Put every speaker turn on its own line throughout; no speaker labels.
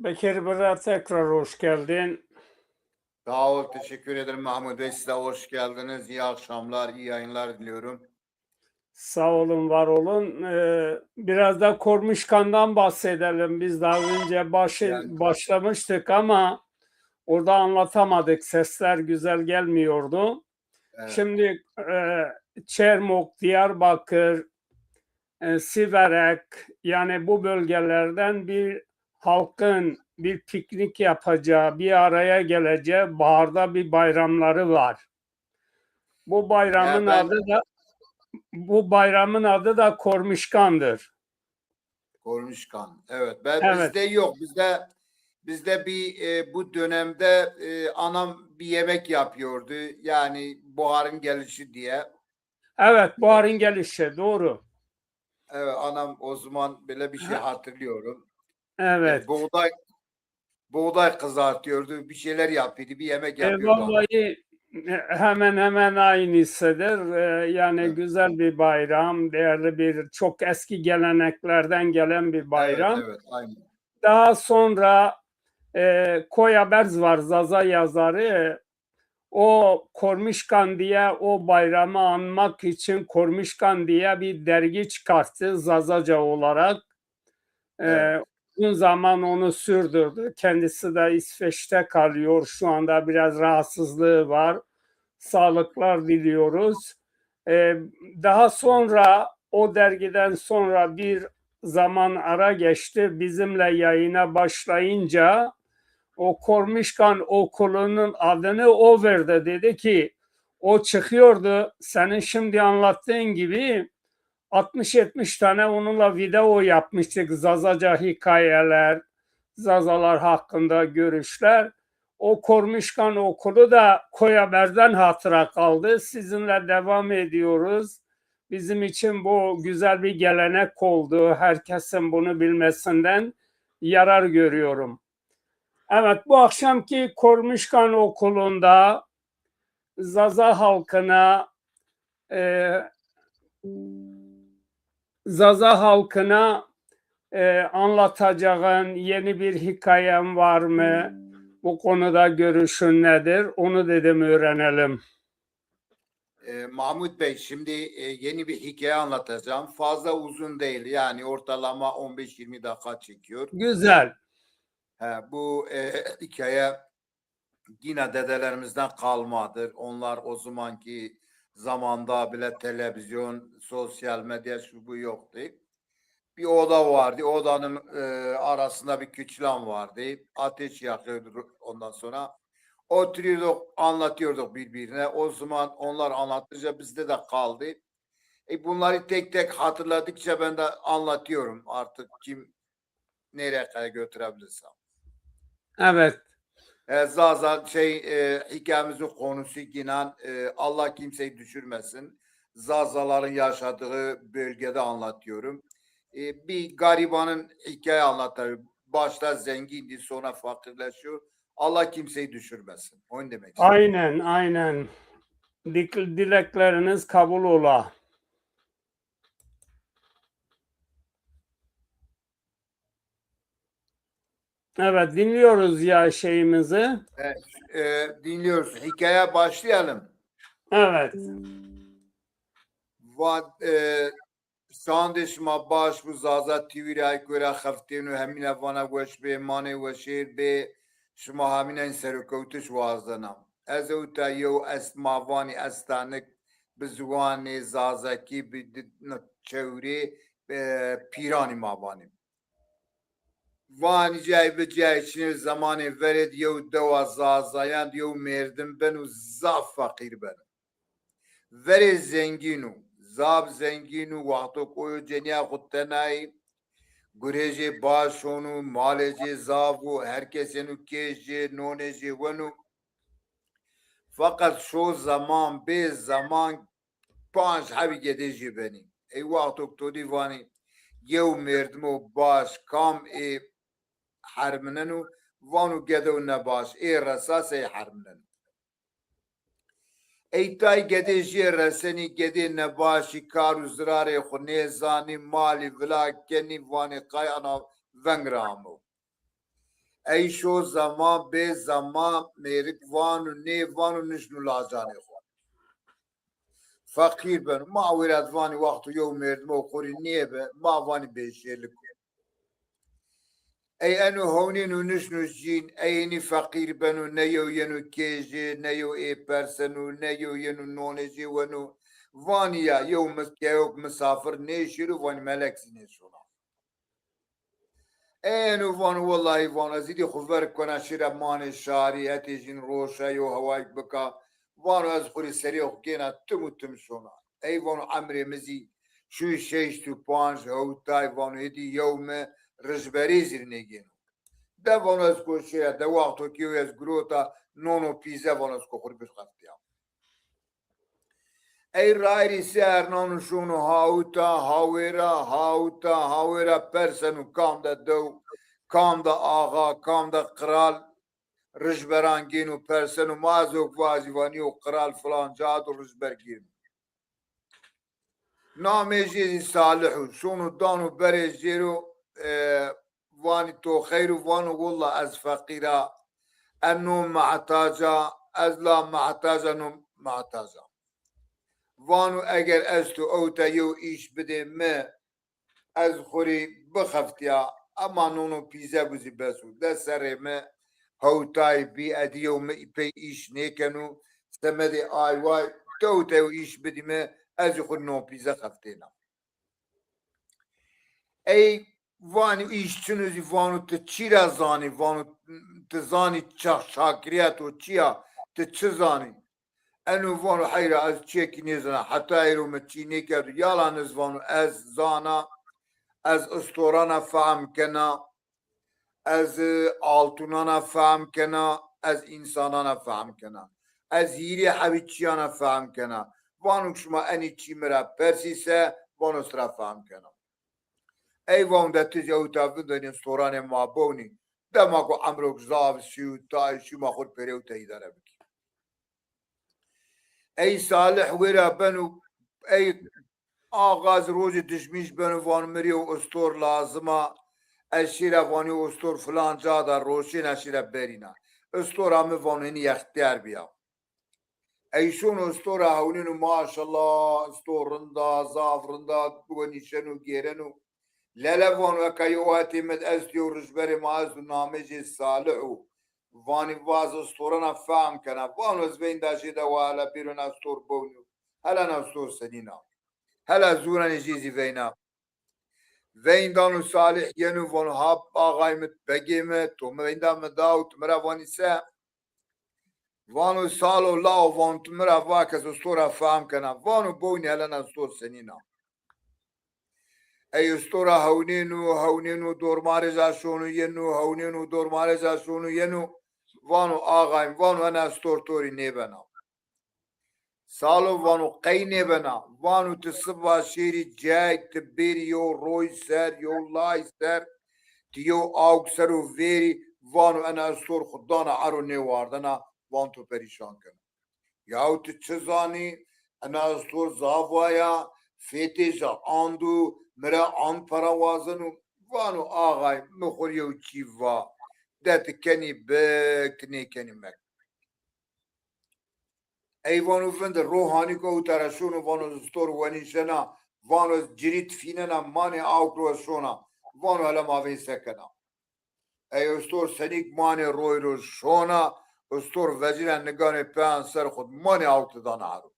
Bekir Bey'e tekrar hoş geldin.
Sağ ol, teşekkür ederim Mahmut Bey. Size hoş geldiniz. İyi akşamlar, iyi yayınlar diliyorum.
Sağ olun, var olun. Biraz da Kormuşkan'dan bahsedelim. Biz daha önce
Yani,
başlamıştık ama orada anlatamadık. Sesler güzel gelmiyordu.
evet.
Şimdi Çermok, Diyarbakır, Siverek, yani bu bölgelerden bir halkın bir piknik yapacağı, bir araya geleceği baharda bir bayramları var. Bu bayramın
Ben
adı da Bu bayramın adı da Kormuşkan'dır.
Kornişkan. Evet. Ben
Evet,
bizde yok. Bizde bu dönemde anam bir yemek yapıyordu. Yani buharın gelişi diye.
evet, baharın gelişi, doğru.
Evet, anam o zaman böyle bir şey
Ha,
hatırlıyorum.
evet.
Buğday kızartıyordu. Bir şeyler yapıyordu. Bir yemek yapıyordu anam.
Vallahi hemen hemen aynısıdır. Yani
Evet,
güzel bir bayram, değerli bir, çok eski geleneklerden gelen bir
evet,
bayram.
evet, aynı.
Daha sonra Koya Berz var, Zaza yazarı. O Kormişkan diye o bayramı anmak için Kormişkan diye bir dergi çıkarttı Zazaca olarak.
Evet.
Uzun zaman onu sürdürdü. Kendisi de İsveç'te kalıyor. Şu anda biraz rahatsızlığı var. Sağlıklar diliyoruz. Ee, Daha sonra o dergiden sonra bir zaman ara geçti. Bizimle yayına başlayınca o Kormişkan Okulu'nun adını o verdi. Dedi ki o çıkıyordu. Senin şimdi anlattığın gibi 60-70 tane onunla video yapmıştık. Zazaca hikayeler, Zazalar hakkında görüşler. O Kormişkan Okulu da Koyaber'den hatıra kaldı. Sizinle devam ediyoruz. Bizim için bu güzel bir gelenek oldu. Herkesin bunu bilmesinden yarar görüyorum. Evet, bu akşamki Kormişkan Okulu'nda Zaza halkına e, Zaza halkına anlatacağın yeni bir hikayen var mı? Bu konuda görüşün nedir? Onu dedim öğrenelim.
Mahmut Bey, şimdi yeni bir hikaye anlatacağım. Fazla uzun değil, yani ortalama 15-20 dakika çekiyor.
Güzel.
Bu hikaye yine dedelerimizden kalmadır. Onlar o zamanki zamanda bile televizyon, sosyal medya şu bu yoktu. Bir oda vardı. Odanın arasında bir küçülen vardı. Ateş yakıyordu ondan sonra. Oturuyorduk, anlatıyorduk birbirine. O zaman onlar anlatınca bizde de kaldı. Bunları tek tek hatırladıkça ben de anlatıyorum artık kim nereye kadar götürebilirsem.
Evet.
Zaten hikayemizin konusu yine Allah kimseyi düşürmesin. Zazaların yaşadığı bölgede anlatıyorum. Bir garibanın hikaye anlatıyor. Başta zengindi, sonra fakirleşiyor. Allah kimseyi düşürmesin. Onu demek istiyorum.
Aynen, aynen. Dilekleriniz kabul ola. Evet, dinliyoruz ya şeyimizi.
Evet, dinliyoruz. Hikaye başlayalım.
Evet.
Sandش ما باش بو زازا تیوی رای کرا خفتین و همین افوانا گوش به مانه و شیر به شما همین این سرکوتش وازدنم از او تا یو است ماوانی استانک بزوان زازا کی به چوری پیرانی ماوانی وانی جای به جای چنین زمانی ورد یو دوا زازایان یو مردم بن و زاف فقیر بن ورد زنگینو زاب زنگینو وقتو کویو جنیا خودتنایی گریجی باشونو مالجی زاو herkesin keşi noneci venu fakat şu zaman bir zaman panj habi gedeci beni ey vakto todi vani yev merdmo baş kam harminenu vanu gedo ne baş rasas harminenu Eytay gedeci reseni gedi ne başı karu zirare xu nezani mali vila keni vani qayana vengramu ای شو زمان به زمان میرک وانو نه وانو نشنو لازانه خو فقیر بن ما ورد وانی وقت یو مرد مو خوری نیه به ما وانی بیشه لکو ای انو هونین و نشنو جین اینی فقیر بنو نیو ینو کیجی نیو ای پرسنو نیو ینو نونجی ونو وانیا یو مسافر نیشیرو وانی ملک زینشونا اینو وانو والله وانو زیدی خبر کنه شیره مان شاری اتیجین روشه یو هوای بکا وانو از خوری سری اخگینا تمو تم شونا ای وانو عمری مزی شوی شیش تو پانش هوتای وانو هدی یوم رجبری زیرنگینو ده وانو از کوشیه ده وقتو کیو از گروتا نونو پیزه وانو از کوخوری بشخصتیم ای رایری سر نانو شونو هاویرا پرسنو کام ده دو کام ده آغا کام ده قرال رجبرانگین و پرسن و مازوک وازیوانی و قرال فلان جاد و رجبرگین نامه جیزی صالحو شونو دانو بره جیرو وانی تو خیر وانو والله از فقیرا انو معتاجا از لا معتاجا نو معتاجا وانو اگر از تو اوتا یو ایش بده ما از خوری بخفتیا اما نونو پیزه بزی بسو ده سر ما هوتای بی ادیو می پی ایش نیکنو سمده آی وای توتو ایش بدی ما از خود نو پیزه خفتینا ای وانی ایش چنوزی وانو ته چی را زانی وانو ته زانی شاکریت و چیا ته چه زانی انو وانو حیره از چیه کی نیزنا حتی ایرو مچی نیکرد یالا نزوانو از زانا از استورانا فهم کنا از آلتونانا فهم کنا از انسانانا فهم کنا از هیری حویچیانا فهم کنا وانو شما انی چی مرا پرسیسه وانو سرا فهم کنا ای وان ده تیجه او تافن دنین استوران ما بونی ده ما کو عمروک زاو سیو تای شو ما خود پریو تایی داره بکی ای صالح ویرا بنو ای آغاز روز دشمیش بنو وان مری و استور لازمه اشیره وانی و استور فلان جادا روشین اشیره برینا استور همه وانینی اختیار بیا ایشون استور هونین و ماشالله استور رندا زاف رندا بونیشنو گیرنو لالفون وكيواتي مد أستيو رجبري معزو نامجي صالحو واني واز استورنا فهم كنا وانو زبين داشي دوالا بيرو نستور بونيو هلا نستور سنينا هلا زورا نجيزي فينا وين دانو صالح ينو وانو هاب آغايمت بگيمت تو وين دا مداو تمرا واني سا وانو سالو لاو وانو تمرا واكس استورا فهم كنا وانو بوني هلا نستور سنينا ای استورا هونینو دورمارزا شونو ینو هونینو دورمارزا شونو ینو وانو آغایم وانو انا استور توری نیبنا سالو وانو قی نیبنا وانو تصبا شیری جای تبیری یو روی سر یو لای سر تیو آگ سر و ویری وانو انا استور خدانا عرو نیواردنا وانو تو پریشان کن یاو تو چزانی انا استور زاوایا فیتی جا آندو مرا آن پروازنو وانو آغای مخوریو چی وا دت کنی بکنی کنی مک ای وانو فند روحانی کو ترشونو وانو استور وانی شنا وانو جریت فیننا مانی آوکرو شونا وانو هلا ماوی سکنا ای استور سنیک مانی روی رو شونا استور وزیرن نگان پان سر خود مانی آوکر دانا عرو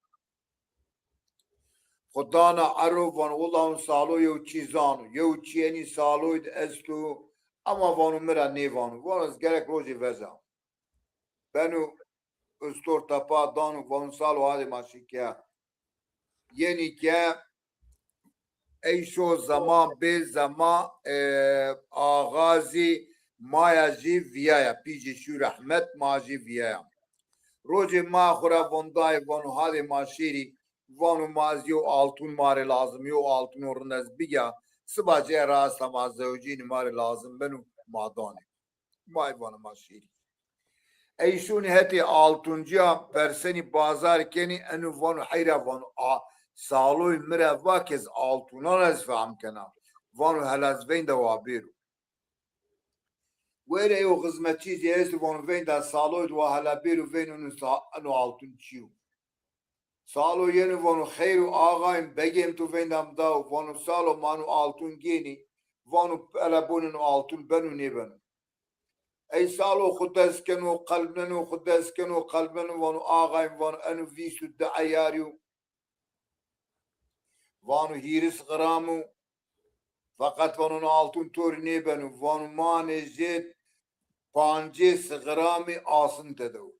خدانا عرو وان والله سالو یو چیزانو یو چیانی سالوید استو اما وانو مرا نیوانو وانو از گرک روزی وزم بنو استور تپا دانو وانو سالو هاده ماشی که یعنی که ایشو زمان به زمان آغازی مایا جی ویایا پیجی شو رحمت ما جی ویایا روزی ما خورا وندای وانو هاده ماشیری وانو مازیو altın mare lazım yo altın orunaz biga sıbaca rasa mazevcin mare lazım benu madani may vana maşiri eyşuni heti altıncıya perseni bazar keni enu vanu hayra vanu saloy mire vakez altına az faham kena vanu helaz veyn de wabiru ويري يو خدمتي جيست وانو فين دا سالو دو هلا بيرو فين انو altın çiu. Salo yeni vanu khairu ağayım begem tu vin dam da vanu salo manu altın geni vanu alabunun altın benu ne benu. Ey salo khudeskenu qalbenu khudeskenu qalbenu vanu ağayım vanu enu visu da ayariu. Vanu hiris gramu fakat vanun altın tor ne benu vanu mane jet pances grami asın tedu.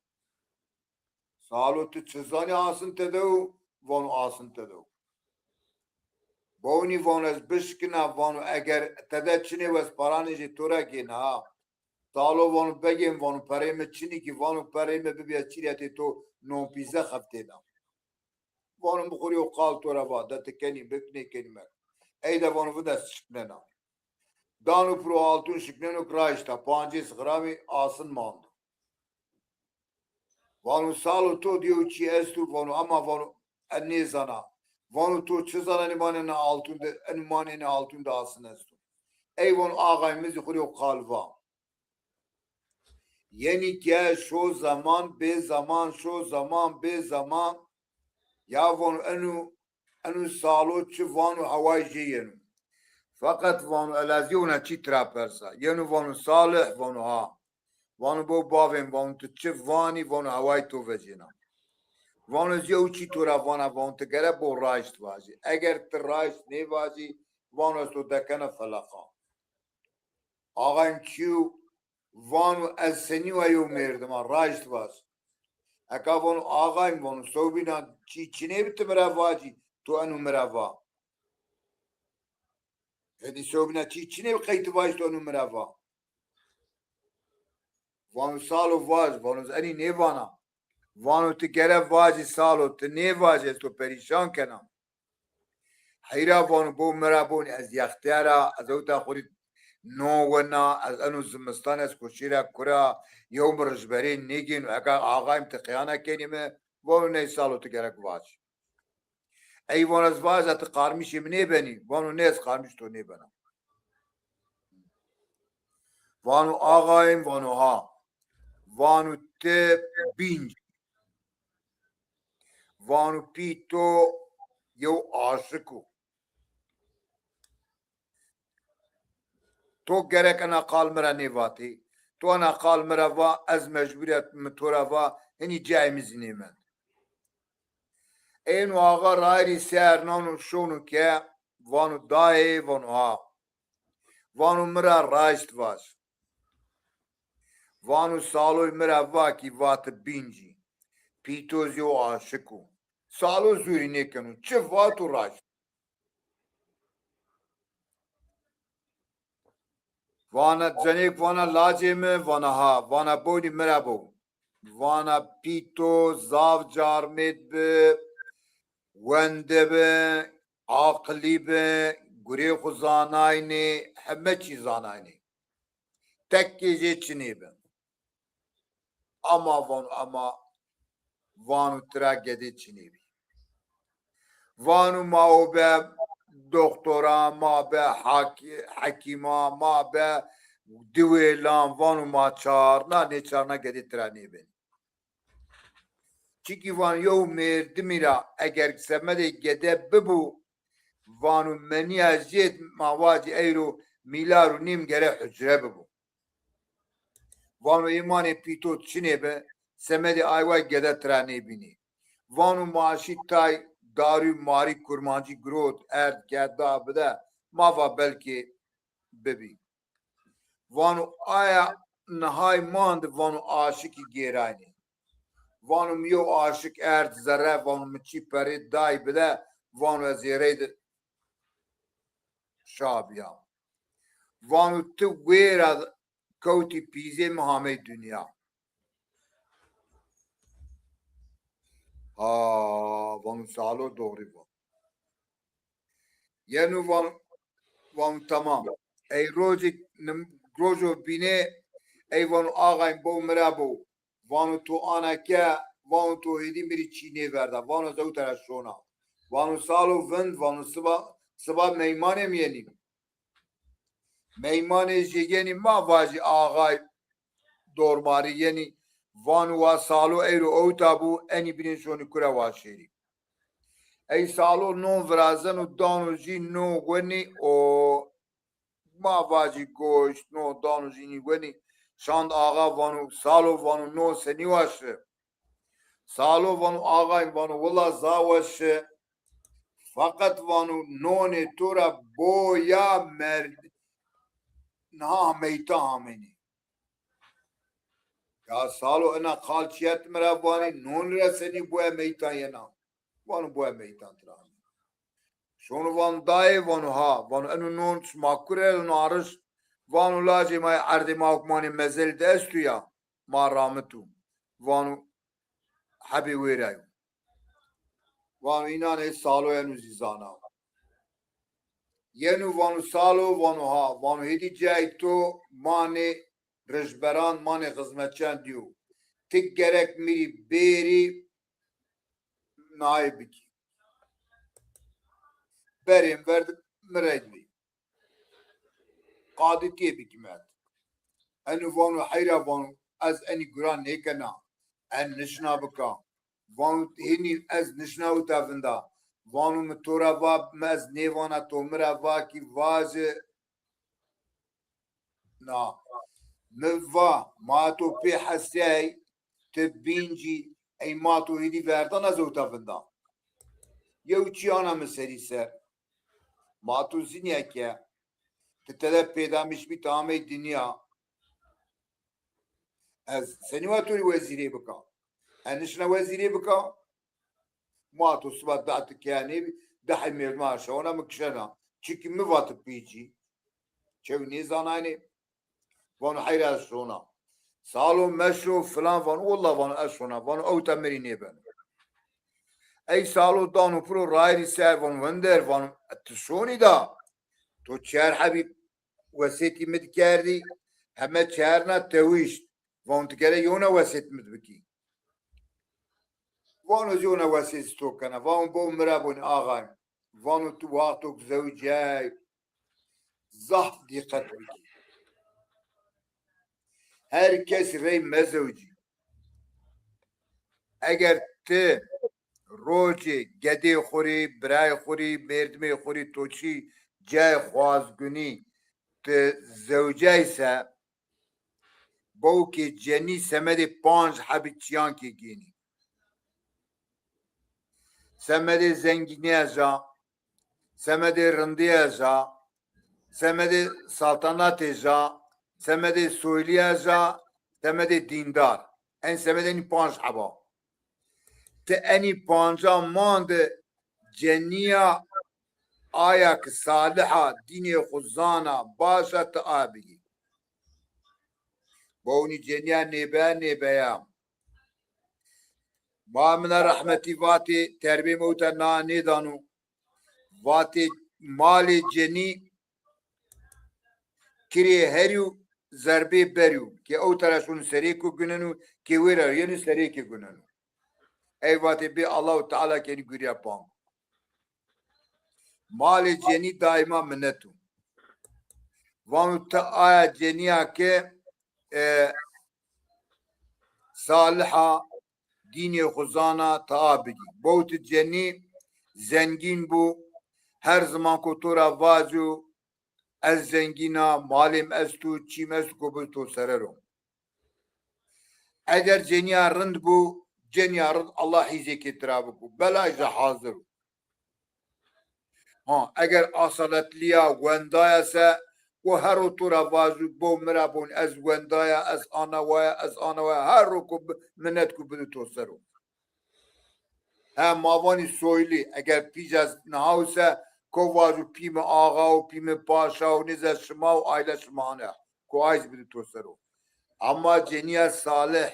Salo tu çizani asın tedu vanu asın tedu. Boni vanu ez bişkina vanu eğer tede çini vez parani ji tora ki na salo vanu begim vanu parayme çini ki vanu parayme bibiye çiliyeti to non pize hafteda. Vanu bukhuri o qal tora va da tekeni bekne kelime. Eyda vanu vada şıknena. Danu pro altun şıknenu kraişta pancis grami asın mandu. Vanu salo to diyor ki estu vanu ama vanu enne zana. Vanu to çizan animanena altında animanena altında asın estu. Ey vanu ağayımız yukarı kalva. Yeni ki şu zaman be zaman şu zaman be zaman ya vanu enu salo çi vanu havai jiyenu. Fakat vanu elazyona çitra persa. Yenu vanu salih vanu ha. Vanu bo bavim vanu tu çi vani vanu havai to vecina. Vanu ziyo çi tura vanu te gere bo rajt vazi. Eğer te rajt ne vazi vanu to dekene falaka. Ağayım çiu vanu ez seni ve yu merdim ha rajt vaz. Eka vanu ağayım vanu sobina çine bitti meravaji to enu merava. Hadi sobina çine kayıtı vaji to enu merava. Vanu salo vaz vanu eni ne vana. Vanu te gere vaji salo te ne vaji to perişan kenam. Hayra vanu bo merabon ez yaktara az outa khurid نو ونا از انو زمستان از کشیره کرا یوم رجبرین نیگین اگه آقایم تقیانه کنیمه وانو نی سالو تگرک واج ای وان از واج ات قارمیشی منی بنی وانو نیز قارمیش تو نی بنا وانو آقایم وانو ها وانو ته بینج وانو پی تو یو عاشقو تو gerek ana kalmıra nevati. تو ana kalmıra va az mecburiyet mtora va hani caimiz nimen. En ağa rayri ser nanu şunu ke vanu dae vanu ha. Vanu mıra rajt vas. Vanu saloy mıra va ki vat binci. Pitoz yo aşıku. Salo zuri nekenu. Çi vatu rajt. Vana canik vana laceme vana ha vana bodi merabo vana pito zav jarmet be wende be akli be gure khuzanayni hemme çizanayni tek gece çini be ama vanu tragedi çini be vanu maobe doktora ma be hakima ma be duelan vanu ma çarna ne çarna geditrani ben. Çünkü van yo merdimira eğer semede gede bu vanu meni aziyet mavaci euro milaru nim gere hücre bu. Vanu imani pito çine be semede ayva gedetrani bini. Vanu maaşi tay darü mari kurmancı grot erd gedda bide mava belki bebi. Vanu aya nahay mand vanu aşık gerayni. Vanu miyo aşık erd zerre vanu miçi peri day bide vanu ezireydi şabiya. Vanu tu vera koti pize muhammed dünya. Vanu salo doğru bu. Yenu vanu tamam. Ey rojo bine ey vanu ağayım bo merabo. Vanu tu anake vanu tu hedi miri çine verda. Vanu zavutara şona. Vanu salo vind vanu sıba meymanem yenim. meymanê jêgenî mava jî axay dormarî yenî van wa salo eyro ewta bû enî binên şonî kure wa şêrî. Ey salo non virazan û dan û jî no wenî o mava jî goşt no dan û jînî wenî şand axa van û salo van û no senî waşe. Salo van û axay van û wila zaweşe fakat van û nonê tora boya merd niha meyta hamênî. Ya salo ena xalçiyet mira vanî non lira senî boya meytan yena. Van û boya meytan tira. Şonu van dayê van û ha van û enu non makure û arış van û lacê may erdê mawkmanê mezel de estu ya ma ramitû van û hebê wêre yo. Van û înanê salo enu zîzana. Yenu van û salo van û ha van û hêdî cihê to manê rejberan manê xizmetçiyan diyo. Tik gerek mirî bêrî nayê bikî. Berên verdik mirek bî. Qadîtiyê bikî me. Enu van û heyra van û ez enî guran nêkena. En nişna bika. Van û hinî ez nişna û tevinda. Van û mi tora va me ez nêvana to mira vakî vazê na. Mi va ma to pê hesey ti bîncî ey ma to hêdî verdan ez û tevinda. Yew çiyana mi serî ser. Ma to ziniyeke ti tele pêda mişbî tamê dinya. Ez senî wa torî wezîrê bika. En nişna wezîrê bika ma to siba datikiyanê dehê mêrma şewna mi kişena. Çikî mi va tu pêcî. Çew nêzanayê van û heyra ez şona. Salo meşro filan van walla van ez şona van ew te mirî nêben. Ey salo dan û piro rayî ser van wender van tu şonî da. To çer hebî wesêtî min dikerdî heme çerna tewîşt. Van tikere yona wesêt min bikî. Van û yona wesêt stokena. Van bo mira bûn axay. Van û tu waqtok zewcey zaht dîqet bikî. Herkes rey mezewcî. Eger ti rojê gedê xurî, birayê xurî, mêrdimê xurî toçî cey xwazgunî ti zewcey se bawkê cenî semedê panc hebî çiyankê gênî. Semedê zengîniyê ja, semedê rindiyê ja, semedê saltanatê ja, semedê soyliyê ja, semedê dîndar. En semedê panc heba. Ti enî panca mande ceniya ayak saliha dînê xwe zana başa ti abî. Bawî ceniya nêbe nêbeya. Ma mina rehmetî vatê terbiyê me te na nêdan û vatê malê cenî kirê herî û zerbê berî û kê ew tere şûn serê ku gunin û kê wêre yenî serêkê gunin û. Ey vatê bê Allahu Teala kenî guriya pan. Malê cenî daîma minnet û. Van û te aya ceniya ke saliha dînê xwe zana taa bigî. Bo tu cenî zengîn bû her ziman ku tora vazî û ez zengîna malêm est û çîm est ku bi to serero. Eger ceniya rind bû ceniya rind Allah hîzekê tira bikû. Bela ji hazir. Ha eger asaletliya wendaya se ku her o tora vazî bo mira bûn ez wendaya ez ana waya ez ana waya her ro ku minnet ku bi to sero. Ha mavanî soylî eger pîj ez niha se ku vazî pîme axa û pîme paşa û nêze şima û aile şimane ku ayz bi to sero. Ama ceniya salih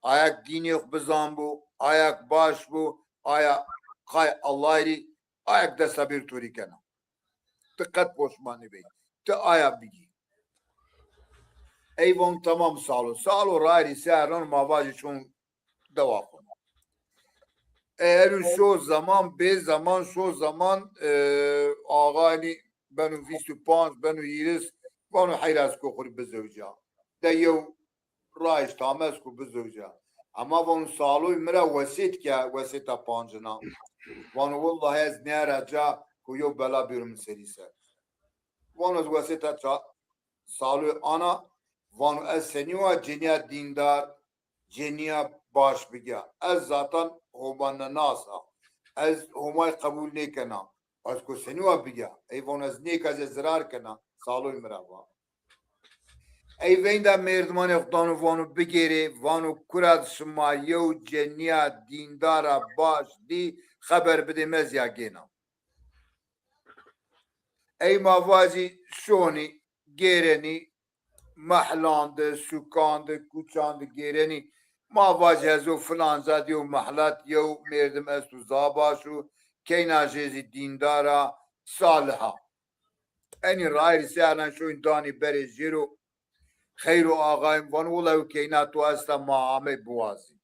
ayak dînê xwe bizan bû ayak baş bû aya qay Allahî ayak desta bir torî kena. Ti qet poşmanî bê. Ti aya bigî. Eyvan tamam salo. Salo rayî seron mavacî çûn dewa xwe. Eğer şu zaman bir zaman şu zaman ağani بنو 25 بنو يرس وانو حيراسكو خوري بزوجا ديو رايش تامسكو بزوجا اما وانو سالوي مرا وسيت كا وسيتا بانجنا وانو والله از نيرا جا كيو بلا بيرم سريسا وانو وسيتا سالوي انا وانو از سنيوا جنيا دیندار جنيا باش بگا از ذاتن همان ناسا از همای قبول نیکنا از کو سنوا بگا ایوان از نیک از زرار کنا سالوی مرا ای وین دا مردمان اقدانو وانو بگیره وانو کرد شما یو جنیا دیندارا باش دی خبر بده مزیا گینا ای موازی شونی گیرنی محلاند سکاند کوچاند گیرنی ما واجهزو فلان زادی و محلات یو مردم استو زاباشو کینا جیزی دیندارا صالحا اینی رای سیارن شو دانی بری جیرو خیر و آقایم وان ولو کینا تو استا ما همه بوازی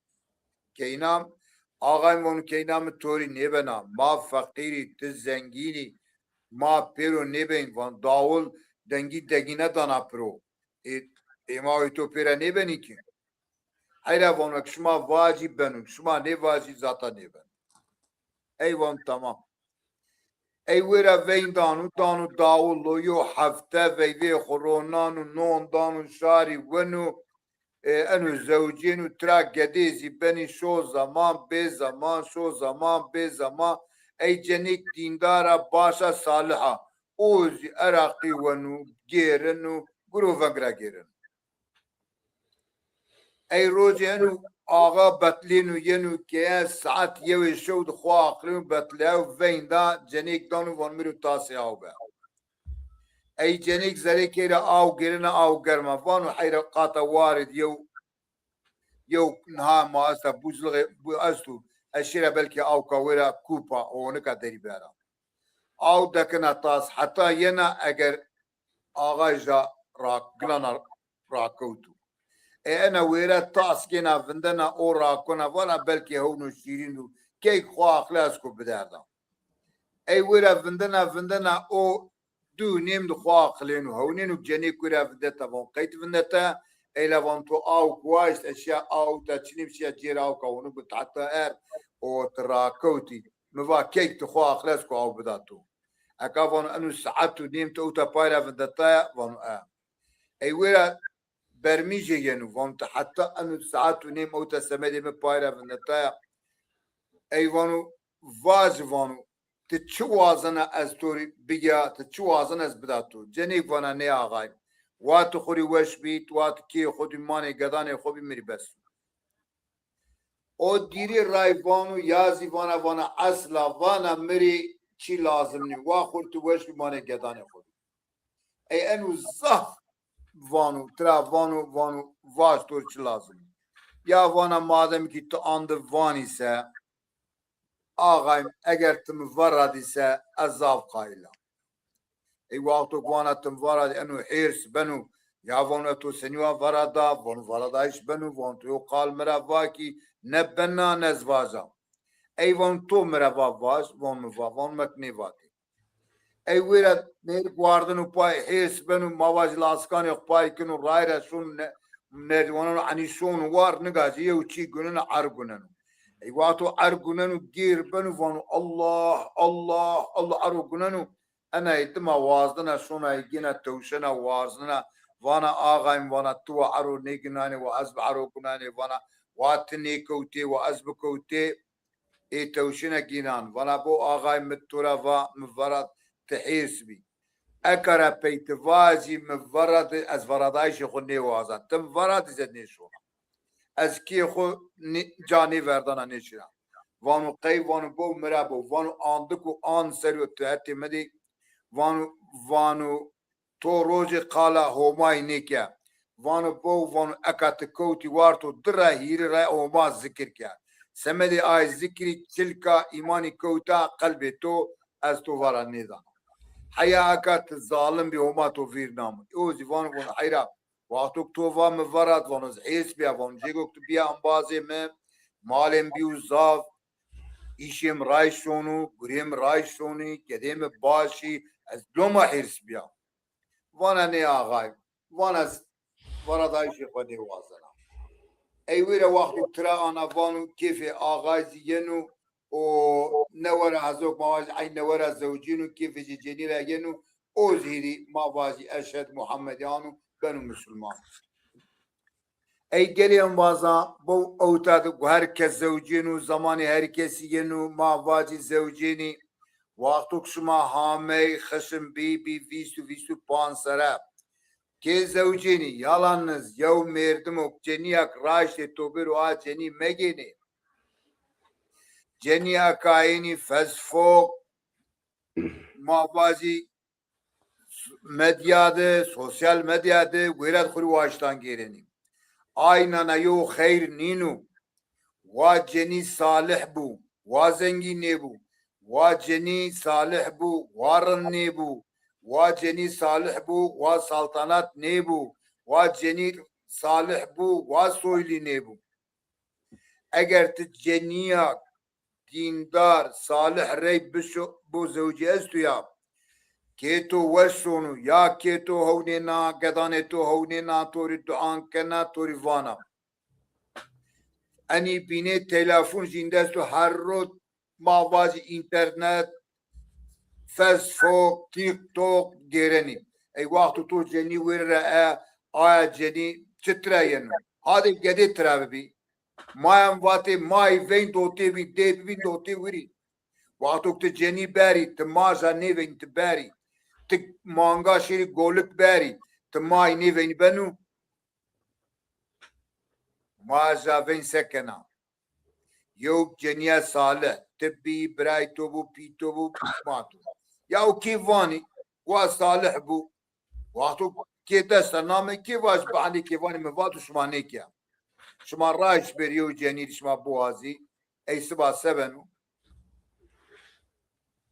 کینام آقایم وان کینام توری نیبنا ما فقیری تز زنگینی ما پیرو نیبین وان داول دنگی دگینه دانا پرو ایما تو پیره نیبنی که hayra vonu şuma vacip benim şuma ne vacip zata ne ben eyvan tamam ey vera veyn danu davullo yo hafta ve khoronanu non danu şari venu enu zevcinu tra gedezi beni şu zaman be zaman şu zaman be zaman ey cenik dindara başa saliha ozi araqi venu gerenu gruva gerenu ای روز اینو آقا بتلینو ینو که ساعت یوی شود خواه اقلیم بتلیو وین دا جنیک دانو وان میرو تاسی آو با ای جنیک زری که را آو گرنا آو گرما وانو حیر قاطا وارد یو نها ما استا بوزلغ بو استو اشیره بلکه آو کاورا کوپا اونکا داری بیارا آو دکنا تاس حتی ینا اگر آقا جا گلانا راکوتو انا ويرا تاسكينا فندنا اورا كنا ولا بلكي هونو شيرينو كي خوا خلاصكو بدادا اي ويرا فندنا او دو نيم دو خوا خلينو هونينو جاني كورا فدتا فون قيت فندتا اي لافونتو او كوايس اشياء او تاتشنيم شيا جيرا او كونو بتاعتا ار او تراكوتي مفا كيك تخوا خلاصكو او بداتو اكافون انو ساعتو نيم تو تا بايرا فندتا فون اي ويرا برمیجه ینو وانت حتی انو ساعت و نیم اوتا سمدی می پایره فندتا ایوانو واز وانو تی چو وازنه از توری بگیا تی چو وازنه از بداتو جنیک وانا نی آقای واتو خوری وش بیت واتو کی خودی مانی گدانه خوبی میری بس او دیری رای وانو یازی وانا اصلا وانا میری چی لازم نی وا خورتو وش بی مانی گدانه خوبی ای انو زخ وانو ترا وانو واش تورچ لازم یا وانا madem ki تو آند وان ise ağayım eğer tüm varad ise azab qayla ey waqtu وانا tüm varad enu hirs benu ya وانا تو سنوا varada varada iş benu وان تو قال مرا واکی نبنا نزواجا ey وان تو مرا واش وان مکنی واتی ey wera ne guardano poi hesbenu mavaz laskani poi kinu raira sun ne wano ani sun war negaji uchi gunana argunanu ey wato argunanu gir benu vanu Allah argunanu ana itma wazdana suna gina tawshana wazdana vana aghaim vana tu aru nignani wa azb arugunani vana watni kouti wa azb kouti e tawshana ginan vana bo aghaim mitura va mvarad تحسبي أكره بيتفازي مفرد از فردايش خو نيوازا تم فرد زد نيشو از كي خو جاني وردانا نيشنا وانو قي وانو بو مرابو وانو آندكو آن سريو تهتي مدي وانو تو روجي قالا هوماي نيكيا وانو بو وانو أكات كوتي وارتو درا هيري راي هوما ذكر كيا سمدي آي ذكري تلك إيماني كوتا قلبي تو از تو ورا نيدا حياكات الظالم بهما توفير نام اوزي وان حيرا وقتك توفا مفرد وان زحيس بيا وان جيكوك بيا انبازي من مالم بيو زاف ايشيم رايشونو غريم رايشوني كديم باشي Ez doma hirs biya. Vana ne ağay. Vana da işi kodi vazana. Eywire vakti tra ana vanu kefe ağay ziyenu o nevara hazok mavazi ay nevara zavcinu kefe cenira yenu o zihri mavazi eşhed Muhammediyanu benu Müslüman. Ey geliyen baza bu avtadı herkes zavcinu zamanı herkesi yenu mavazi zavcini vaktuk şuma hamey khışım bi visu pansara ke zavcini yalanınız yav merdim ok ceniyak raşte tobiru a ceni megeni ceniyak kaini fezfok mavazi medyada sosyal medyada verat khuri vaştan geleni ayna yo hayr ninu va ceni salih bu va zengin ne bu va ceni salih bu varın ne bu va ceni salih bu va saltanat ne bu va ceni salih bu va soyli ne bu eğer te ceniya dindar salih rey bu zevci estu ya keto versonu ya keto hovnena gedane to hovnena tori duan kena tori vana ani bine telefon jindestu her rod mavazi internet Facebook TikTok gereni ey vaktu to ceni verre aya ceni çıtrayenu hadi gede trabi mayam vate may vein dote vi de vi dote viri vaktu te ceni beri te maza ne vein te beri te manga şeri golük beri te may ne vein benu maza vein sekena yok ceniye salih tibbi bray tobu pi tobu matu ya o kivani wa salih bu vaktu kete name kivaş bani kivani me vatu şmane kya şma raiş beriyo ceni şma boğazi ey sıba sevenu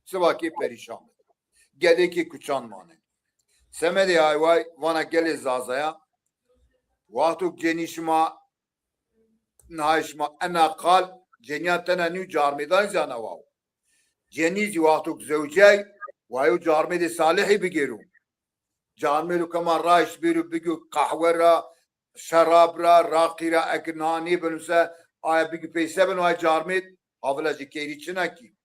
sıba ki perişan gedeki kuçan mane semedi ayvay vana gele zazaya vaktu ceni şma naişma ana kal ceniyatena nü carmidan zana vav ceniz vaktu zevcey vayu carmidi salihi bigeru carmilu kama raiş biru bigu kahvera şarabra rakira eknani benuse aya bigu peyse benu ay carmid havlacı keri çinaki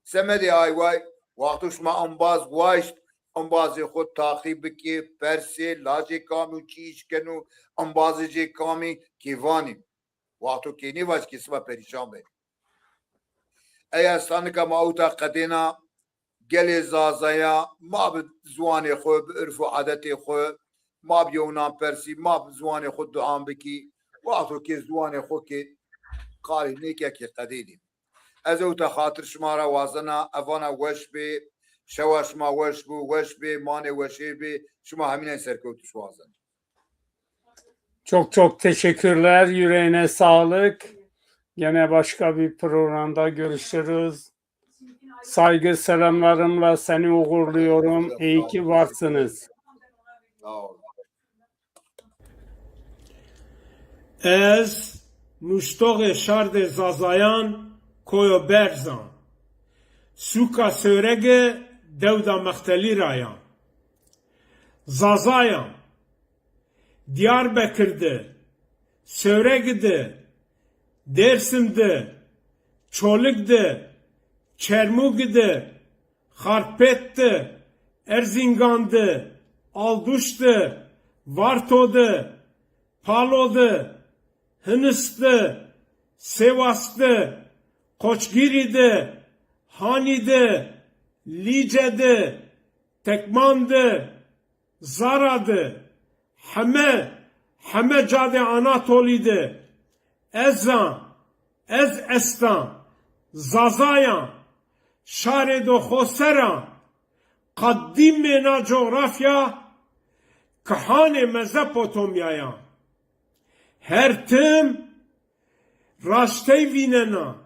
semedi ay vay vaktu şma ambaz vayş ambazı khud takib ki perse laje kamu çiş kenu ambazı kami kivani vaktu keni vaş kisma perişan be eğer sanıka mauta kadena gele zazaya ma zwane xo irfu adeti xo ma yona persi ma zwane xo duam biki vaktu ki zwane xo ki qari neke ki qadidi ezo ta khatir şmara vazana avana weşbe şevaşma weşbu weşbe mane weşbe şuma hamine serkotuş vazan.
Çok çok teşekkürler. Yüreğine sağlık. Gene başka bir programda görüşürüz. Saygı selamlarımla seni uğurluyorum. İyi ki varsınız.
Sağ ol.
Ez muştoğe şarde zazayan koyo berzan. Suka sörege devda mehteli rayan. Zazayan. Diyarbakır'da, Söreg'de, Dersim'de, Çoluk'da, Çermuk'da, Harpet'te, Erzincan'da, Alduş'ta, Varto'da, Palo'da, Hınıs'ta, Sivas'ta, Koçgiri'de, Hani'de, Lice'de, Tekman'da, Zara'da, همه جاده آناتولیده ازان از استان زازایان شارد و خسران قدیم منا جغرافیا کهان مزپوتومیایان هر تم راشته ویننا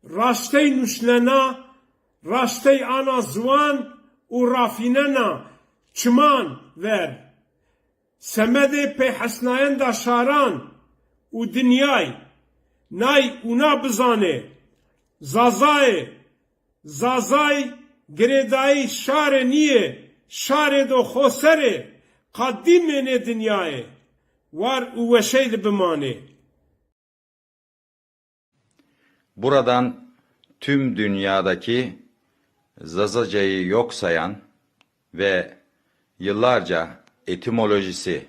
راشته نوشننا راشته آنا زوان و رافیننا چمان ور semede peyhesnayen da şaran u dünyay nay una bizane zazay گردایی شار نیه شار دو خسره قدیمه دنیای var uveşeyli bimane.
Buradan tüm dünyadaki Zazaca'yı yok sayan ve yıllarca etimolojisi,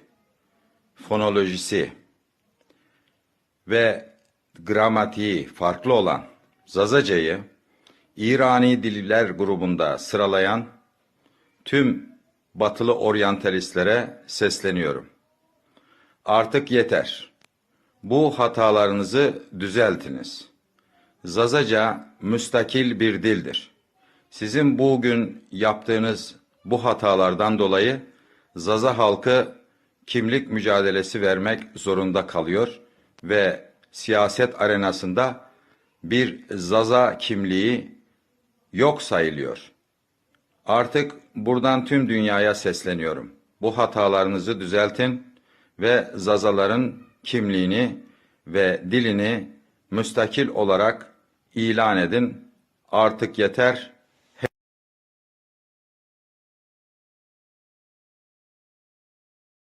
fonolojisi ve gramatiği farklı olan Zazaca'yı İrani diller grubunda sıralayan tüm batılı oryantalistlere sesleniyorum. Artık yeter. Bu hatalarınızı düzeltiniz. Zazaca müstakil bir dildir. Sizin bugün yaptığınız bu hatalardan dolayı Zaza halkı kimlik mücadelesi vermek zorunda kalıyor ve siyaset arenasında bir Zaza kimliği yok sayılıyor. Artık buradan tüm dünyaya sesleniyorum. Bu hatalarınızı düzeltin ve Zazaların kimliğini ve dilini müstakil olarak ilan edin. Artık yeter.